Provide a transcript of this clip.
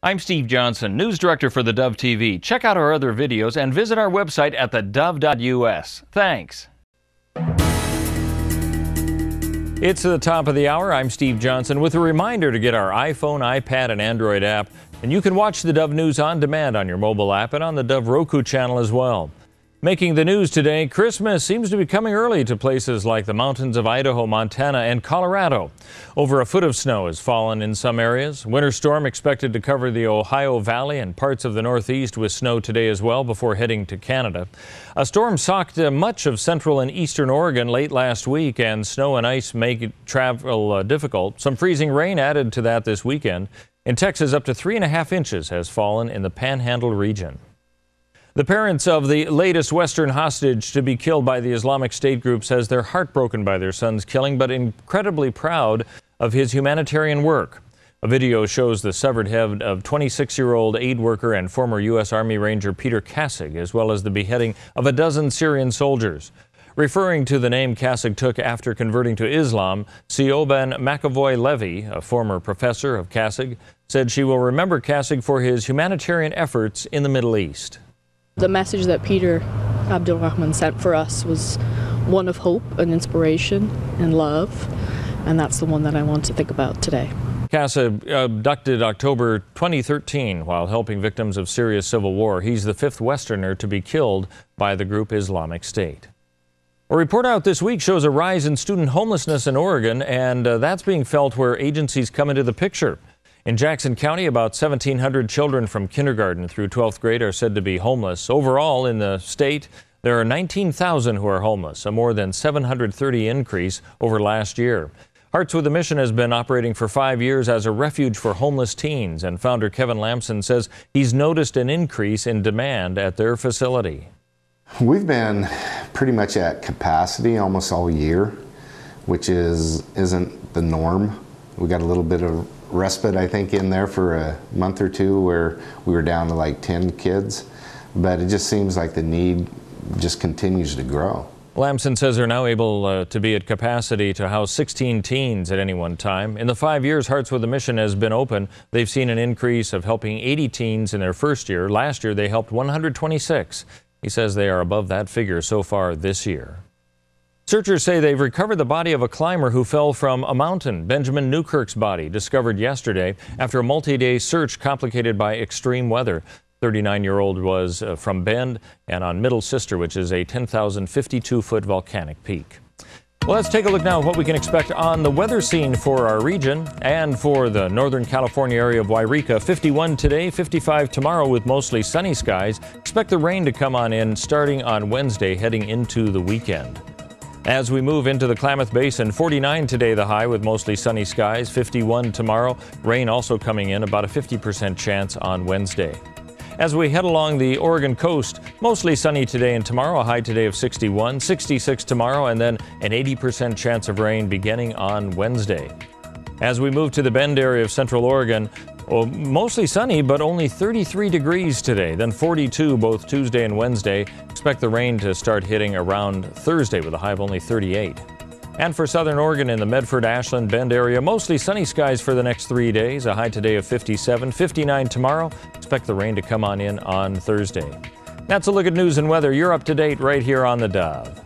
I'm Steve Johnson, News Director for theDove TV. Check out our other videos and visit our website at thedove.us. Thanks. It's the top of the hour. I'm Steve Johnson with a reminder to get our iPhone, iPad, and Android app. And you can watch the Dove News on demand on your mobile app and on the Dove Roku channel as well. Making the news today, Christmas seems to be coming early to places like the mountains of Idaho, Montana, and Colorado. Over a foot of snow has fallen in some areas. Winter storm expected to cover the Ohio Valley and parts of the Northeast with snow today as well before heading to Canada. A storm socked much of central and eastern Oregon late last week, and snow and ice make travel difficult. Some freezing rain added to that this weekend. In Texas, up to 3.5 inches has fallen in the Panhandle region. The parents of the latest Western hostage to be killed by the Islamic State group says they're heartbroken by their son's killing, but incredibly proud of his humanitarian work. A video shows the severed head of 26-year-old aid worker and former U.S. Army Ranger Peter Kassig, as well as the beheading of a dozen Syrian soldiers. Referring to the name Kassig took after converting to Islam, Siobhan McAvoy-Levy, a former professor of Kassig, said she will remember Kassig for his humanitarian efforts in the Middle East. The message that Peter Abdulrahman sent for us was one of hope and inspiration and love, and that's the one that I want to think about today. Kassig abducted October 2013 while helping victims of Syria's civil war. He's the fifth Westerner to be killed by the group Islamic State. A report out this week shows a rise in student homelessness in Oregon, and that's being felt where agencies come into the picture. In Jackson County, about 1,700 children from kindergarten through 12th grade are said to be homeless. Overall, in the state, there are 19,000 who are homeless, a more than 730 increase over last year. Hearts with a Mission has been operating for 5 years as a refuge for homeless teens, and founder Kevin Lamson says he's noticed an increase in demand at their facility. We've been pretty much at capacity almost all year, which isn't the norm. We got a little bit of respite, I think, in there for a month or two where we were down to like 10 kids, but it just seems like the need just continues to grow. Lamson says they're now able to be at capacity to house 16 teens at any one time. In the 5 years Hearts with a Mission has been open, they've seen an increase of helping 80 teens in their first year. Last year they helped 126. He says they are above that figure so far this year. Searchers say they've recovered the body of a climber who fell from a mountain. Benjamin Newkirk's body, discovered yesterday after a multi-day search complicated by extreme weather. 39-year-old was from Bend and on Middle Sister, which is a 10,052-foot volcanic peak. Well, let's take a look now at what we can expect on the weather scene for our region and for the Northern California area of Wairika. 51 today, 55 tomorrow with mostly sunny skies. Expect the rain to come on in starting on Wednesday, heading into the weekend. As we move into the Klamath Basin, 49 today the high with mostly sunny skies, 51 tomorrow. Rain also coming in, about a 50% chance on Wednesday. As we head along the Oregon coast, mostly sunny today and tomorrow, a high today of 61, 66 tomorrow, and then an 80% chance of rain beginning on Wednesday. As we move to the Bend area of Central Oregon, mostly sunny, but only 33 degrees today, then 42 both Tuesday and Wednesday. Expect the rain to start hitting around Thursday with a high of only 38. And for southern Oregon in the Medford, Ashland, Bend area, mostly sunny skies for the next 3 days, a high today of 57, 59 tomorrow. Expect the rain to come on in on Thursday. That's a look at news and weather. You're up to date right here on the Dove.